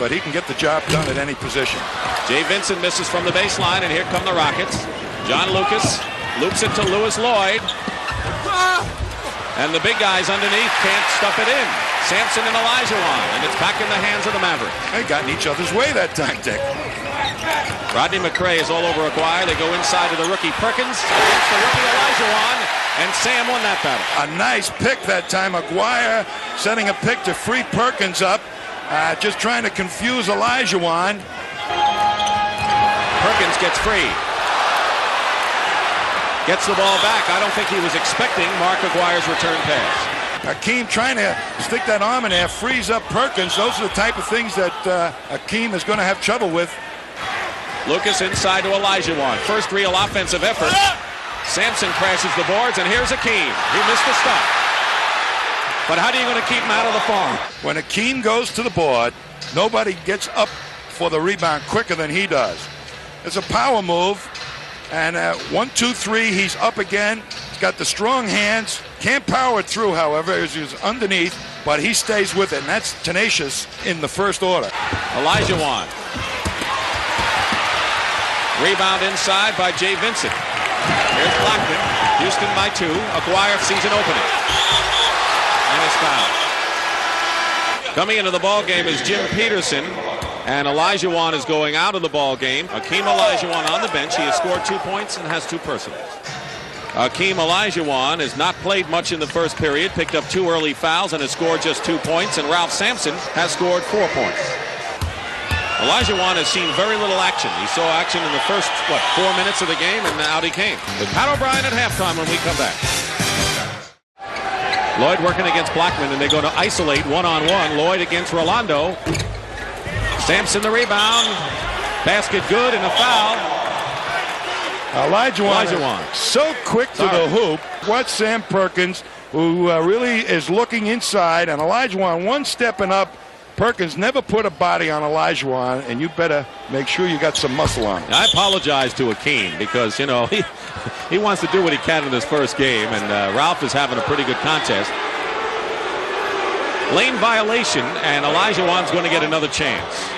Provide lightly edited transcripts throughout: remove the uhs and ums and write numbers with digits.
but he can get the job done at any position. Jay Vincent misses from the baseline, and here come the Rockets. John Lucas loops it to Lewis Lloyd. And the big guys underneath can't stuff it in. Sampson and Olajuwon, and it's back in the hands of the Mavericks. They got in each other's way that time, Dick. Rodney McRae is all over Aguirre. They go inside to the rookie Perkins against the rookie Olajuwon, and Sam won that battle. A nice pick that time. Aguirre setting a pick to free Perkins up, just trying to confuse Olajuwon. Perkins gets free. Gets the ball back. I don't think he was expecting Mark Aguirre's return pass. Hakeem trying to stick that arm in there, frees up Perkins. Those are the type of things that Hakeem is going to have trouble with. Lucas inside to Olajuwon. First real offensive effort. Sampson crashes the boards, and here's Hakeem. He missed the stop. But how are you going to keep him out of the farm? When Hakeem goes to the board, nobody gets up for the rebound quicker than he does. It's a power move. And 1, 2, 3, he's up again. He's got the strong hands. Can't power it through, however, as he's underneath, but he stays with it, and that's tenacious in the first order. Olajuwon. Rebound inside by Jay Vincent. Here's Blackman. Houston by 2. Aguirre sees an opening. And it's fouled. Coming into the ball game is Jim Peterson. And Olajuwon is going out of the ball game. Hakeem Olajuwon on the bench. He has scored 2 points and has 2 personals. Hakeem Olajuwon has not played much in the first period, picked up 2 early fouls and has scored just 2 points. And Ralph Sampson has scored 4 points. Olajuwon has seen very little action. He saw action in the first, 4 minutes of the game, and out he came. With Pat O'Brien at halftime when we come back. Lloyd working against Blackman, and they go to isolate one-on-one. Lloyd against Rolando. Sampson the rebound. Basket good and a foul. Olajuwon so quick to the hoop. Watch Sam Perkins, who really is looking inside, and Olajuwon one stepping up. Perkins never put a body on Olajuwon, and you better make sure you got some muscle on him. I apologize to Hakeem because, he wants to do what he can in this first game, and Ralph is having a pretty good contest. Lane violation, and Olajuwon's going to get another chance.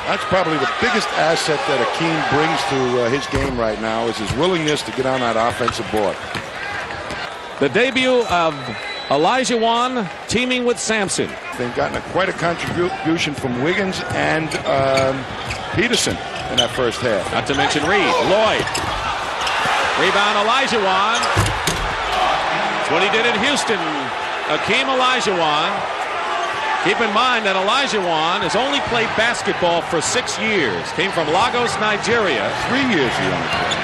That's probably the biggest asset that Hakeem brings to his game right now is his willingness to get on that offensive board. The debut of Olajuwon teaming with Sampson. They've gotten quite a contribution from Wiggins and Peterson in that first half. Not to mention Reed. Lloyd. Rebound Olajuwon. That's what he did in Houston. Hakeem Olajuwon. Keep in mind that Olajuwon has only played basketball for 6 years. Came from Lagos, Nigeria. 3 years he only played.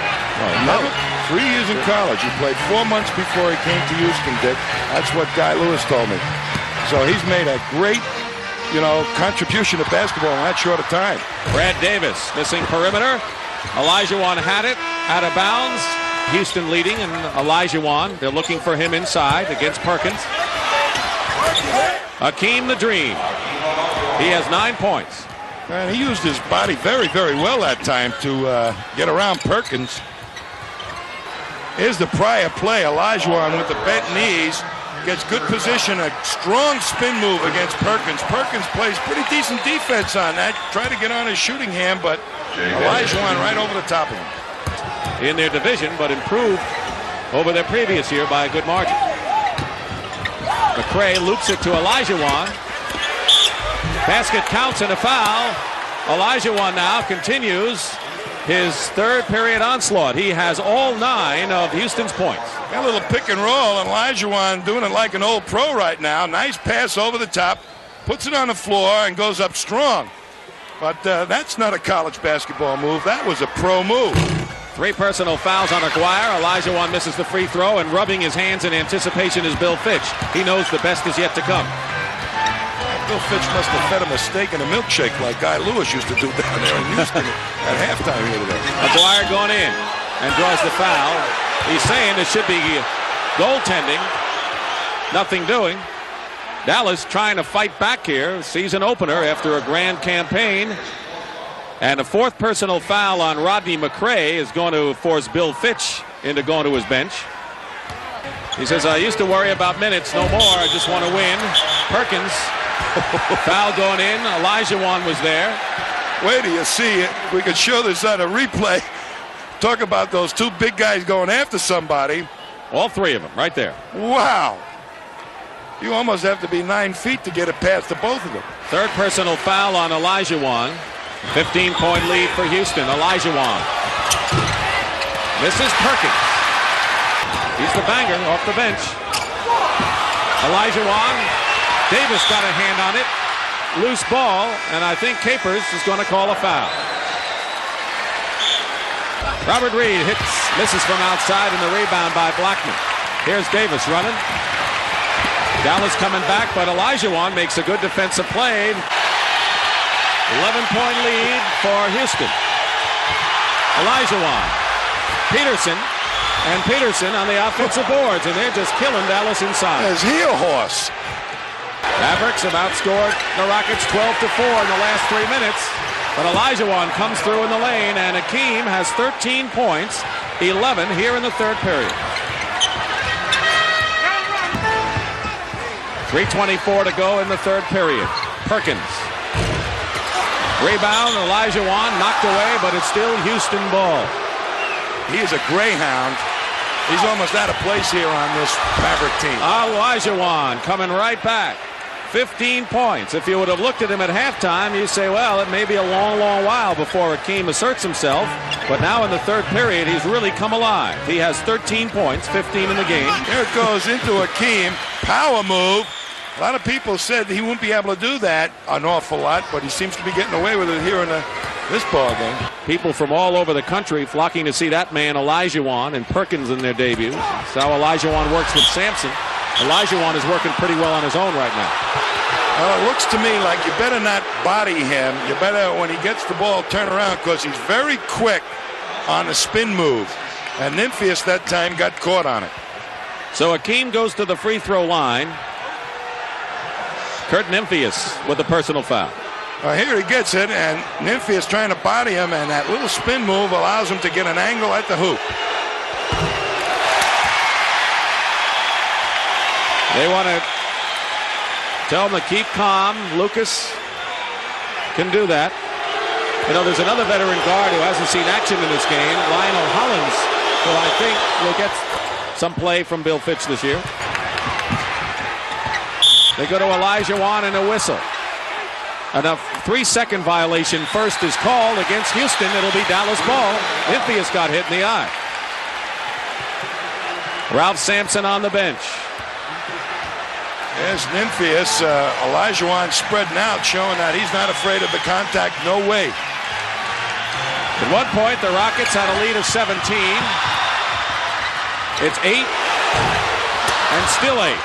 Oh, 3 years in college. He played 4 months before he came to Houston, Dick. That's what Guy Lewis told me. So he's made a great, contribution to basketball in that short a time. Brad Davis missing perimeter. Olajuwon had it out of bounds. Houston leading, and Olajuwon, they're looking for him inside against Perkins. Hakeem the Dream. He has 9 points. And he used his body very, very well that time to get around Perkins. Here's the prior play. Olajuwon with the bent knees gets good position, a strong spin move against Perkins. Perkins plays pretty decent defense on that. Tried to get on his shooting hand, but Olajuwon right over the top of him. In their division, but improved over their previous year by a good margin. McRae loops it to Olajuwon. Basket counts and a foul. Olajuwon now continues his third period onslaught. He has all 9 of Houston's points. Got a little pick and roll, and Olajuwon doing it like an old pro right now. Nice pass over the top, puts it on the floor, and goes up strong. But that's not a college basketball move. That was a pro move. 3 personal fouls on Aguirre. Olajuwon misses the free throw, and rubbing his hands in anticipation is Bill Fitch. He knows the best is yet to come. Bill Fitch must have fed him a steak and a milkshake like Guy Lewis used to do down there in Houston at halftime here today. Aguirre going in and draws the foul. He's saying it should be goaltending. Nothing doing. Dallas trying to fight back here. Season opener after a grand campaign. And a 4th personal foul on Rodney McRae is going to force Bill Fitch into going to his bench. He says, I used to worry about minutes, no more. I just want to win. Perkins Foul going in. Olajuwon was there. Wait till you see it. We could show this on a replay. Talk about those two big guys going after somebody. All three of them right there. Wow. You almost have to be 9 feet to get it past the both of them. Third personal foul on Olajuwon. 15-point lead for Houston. Olajuwon. Misses Perkins. He's the banger off the bench. Olajuwon. Davis got a hand on it. Loose ball, and I think Capers is going to call a foul. Robert Reed misses from outside, and the rebound by Blackman. Here's Davis running. Dallas coming back, but Olajuwon makes a good defensive play. 11-point lead for Houston. Olajuwon. Peterson on the offensive boards, and they're just killing Dallas inside. Is he a horse? Mavericks have outscored the Rockets 12-4 in the last 3 minutes. But Olajuwon comes through in the lane, and Hakeem has 13 points, 11 here in the third period. 3:24 to go in the third period. Perkins. Rebound, Olajuwon knocked away, but it's still Houston ball. He is a greyhound. He's almost out of place here on this Maverick team. Olajuwon coming right back. 15 points. If you would have looked at him at halftime, you say, well, it may be a long, long while before Hakeem asserts himself. But now in the third period, he's really come alive. He has 13 points, 15 in the game. Here it goes into Hakeem. Power move. A lot of people said he wouldn't be able to do that an awful lot, but he seems to be getting away with it here in this ball game. People from all over the country flocking to see that man, Olajuwon, and Perkins in their debuts. That's how Olajuwon works with Sampson. Olajuwon is working pretty well on his own right now. Well, it looks to me like you better not body him. You better, when he gets the ball, turn around, because he's very quick on a spin move. And Nymphius that time got caught on it. So Hakeem goes to the free throw line. Kurt Nymphius with a personal foul. Here he gets it, and Nymphius trying to body him, and that little spin move allows him to get an angle at the hoop. They want to tell him to keep calm. Lucas can do that. You know, there's another veteran guard who hasn't seen action in this game, Lionel Hollins, who I think will get some play from Bill Fitch this year. They go to Olajuwon and a whistle. And a 3-second violation first is called against Houston. It'll be Dallas ball. Nymphius got hit in the eye. Ralph Sampson on the bench. Yes, Nymphius. Olajuwon spreading out, showing that he's not afraid of the contact. No way. At one point, the Rockets had a lead of 17. It's 8 and still 8.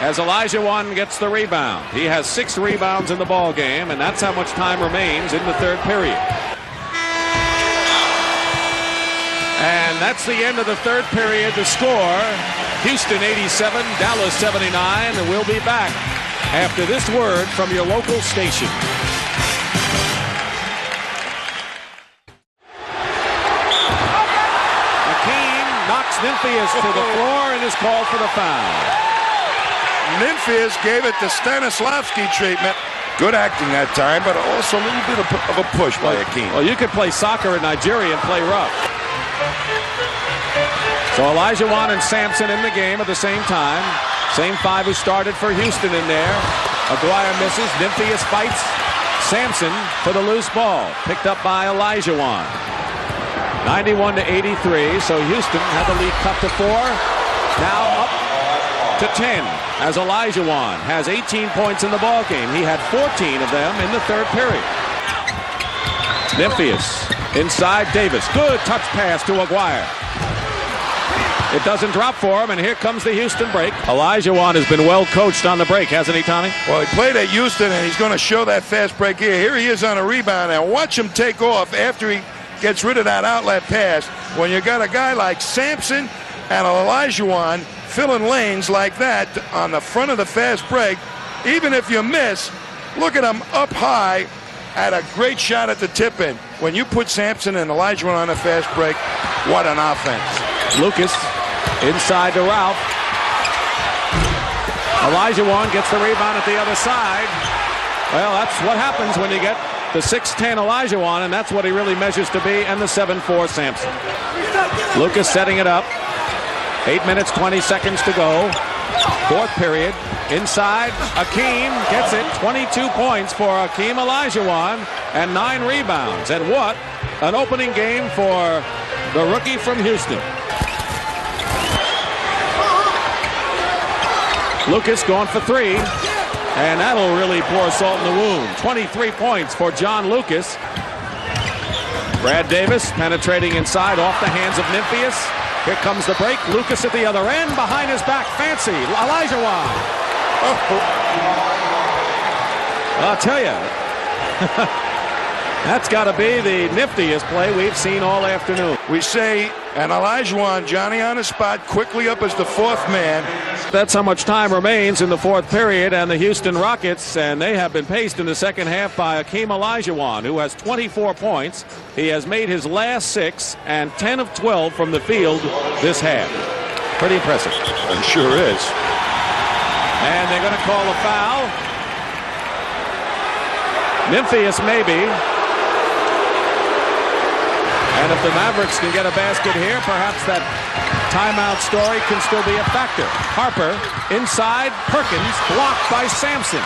As Olajuwon gets the rebound. He has 6 rebounds in the ball game, and that's how much time remains in the third period. And that's the end of the third period. The score, Houston 87, Dallas 79, and we'll be back after this word from your local station. Hakeem knocks Nymphius to the floor and is called for the foul. Nymphius gave it the Stanislavski treatment. Good acting that time, but also a little bit of a push by Hakeem. Well, you could play soccer in Nigeria and play rough. So Olajuwon and Sampson in the game at the same time. Same 5 who started for Houston in there. Aguirre misses. Nymphius fights Sampson for the loose ball. Picked up by Olajuwon. 91-83. So Houston had the lead cut to 4. Now up to 10 as Olajuwon has 18 points in the ball game. He had 14 of them in the third period. Nymphius inside Davis. Good touch pass to Aguirre. It doesn't drop for him, and here comes the Houston break. Olajuwon has been well coached on the break, hasn't he, Tommy? Well, he played at Houston, and he's going to show that fast break here. Here he is on a rebound, and watch him take off after he gets rid of that outlet pass. When you got a guy like Sampson and Olajuwon filling lanes like that on the front of the fast break, even if you miss, look at him up high at a great shot at the tip-in. When you put Sampson and Olajuwon on a fast break, what an offense. Lucas inside to Ralph. Olajuwon gets the rebound at the other side. Well, that's what happens when you get the 6'10 Olajuwon, and that's what he really measures to be, and the 7'4 Sampson. Lucas setting it up. 8 minutes, 20 seconds to go. Fourth period. Inside, Hakeem gets it. 22 points for Hakeem Olajuwon and 9 rebounds. And what an opening game for the rookie from Houston. Lucas going for 3. And that'll really pour salt in the wound. 23 points for John Lucas. Brad Davis penetrating inside off the hands of Nymphius. Here comes the break. Lucas at the other end. Behind his back. Fancy. Olajuwon. I'll tell you. That's got to be the niftiest play we've seen all afternoon. We say, and Olajuwon, Johnny on the spot, quickly up as the 4th man. That's how much time remains in the 4th period, and the Houston Rockets, and they have been paced in the second half by Hakeem Olajuwon, who has 24 points. He has made his last 6 and 10 of 12 from the field this half. Pretty impressive. It sure is. And they're going to call a foul. Nymphius maybe. And if the Mavericks can get a basket here, perhaps that timeout story can still be a factor. Harper inside, Perkins blocked by Sampson.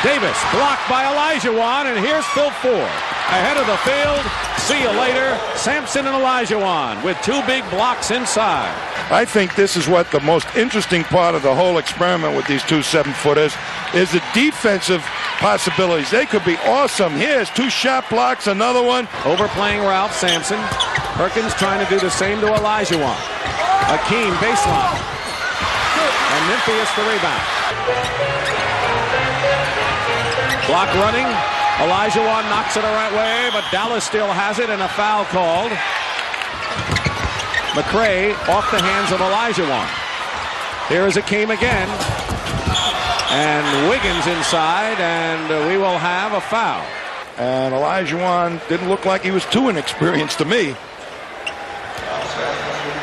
Davis blocked by Olajuwon, and here's Phil Ford ahead of the field. See you later. Sampson and Olajuwon with 2 big blocks inside. I think this is what the most interesting part of the whole experiment with these 2 7-footers is the defensive possibilities. They could be awesome. Here's 2 shot blocks, another one. Overplaying Ralph Sampson. Perkins trying to do the same to Olajuwon. Hakeem baseline. And Nymphius the rebound. Clock running. Olajuwon knocks it the right way, but Dallas still has it, and a foul called. McRae off the hands of Olajuwon. Here is Hakeem again. And Wiggins inside, and we will have a foul. And Olajuwon didn't look like he was too inexperienced to me.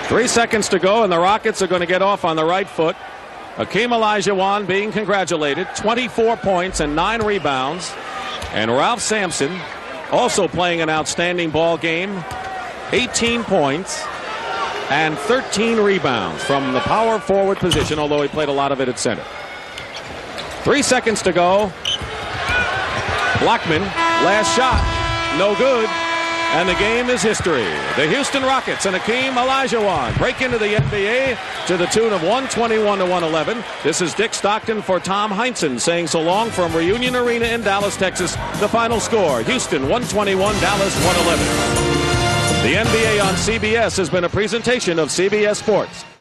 3 seconds to go, and the Rockets are going to get off on the right foot. Hakeem Olajuwon being congratulated. 24 points and 9 rebounds. And Ralph Sampson also playing an outstanding ball game. 18 points and 13 rebounds from the power forward position, although he played a lot of it at center. 3 seconds to go. Blackman, last shot, no good, and the game is history. The Houston Rockets and Hakeem Olajuwon break into the NBA to the tune of 121-111. This is Dick Stockton for Tom Heinsohn saying so long from Reunion Arena in Dallas, Texas. The final score, Houston 121, Dallas 111. The NBA on CBS has been a presentation of CBS Sports.